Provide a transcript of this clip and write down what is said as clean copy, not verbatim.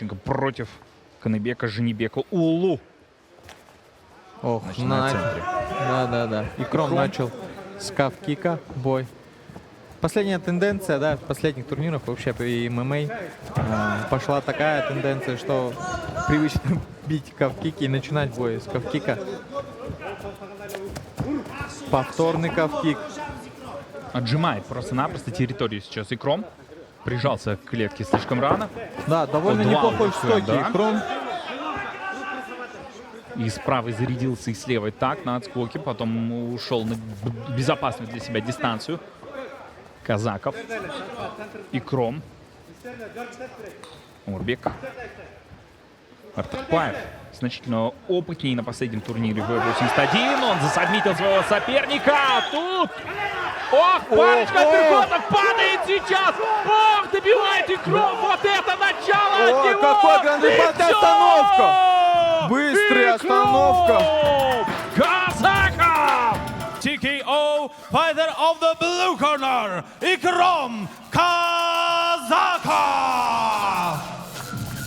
Лещенко против Каныбека, Женибека, Улу. Ох, Значит, на центре. Да. И Кром начал с кав-кика бой. Последняя тенденция, да, в последних турнирах вообще при ММА пошла такая тенденция, что привычно бить кав-кики и начинать бой с кав-кика. Повторный кав-кик. Отжимает просто-напросто территорию сейчас Икром. Прижался к клетке слишком рано. Да, довольно Два неплохой уже, стойки да. Кром. И с правой зарядился, и с левой так на отскоке. Потом ушел на безопасную для себя дистанцию. Казаков. Икром. Урбек. Артыкпаев значительно опытнее на последнем турнире В81. Он засобмитил своего соперника. А тут... Ох, парочка переходов падает сейчас. Ох, добивает Икром. Вот это начало от него. Какой грандиозная остановка! Быстрая остановка. Казаков! TKO fighter of the blue corner, Ikram Khan.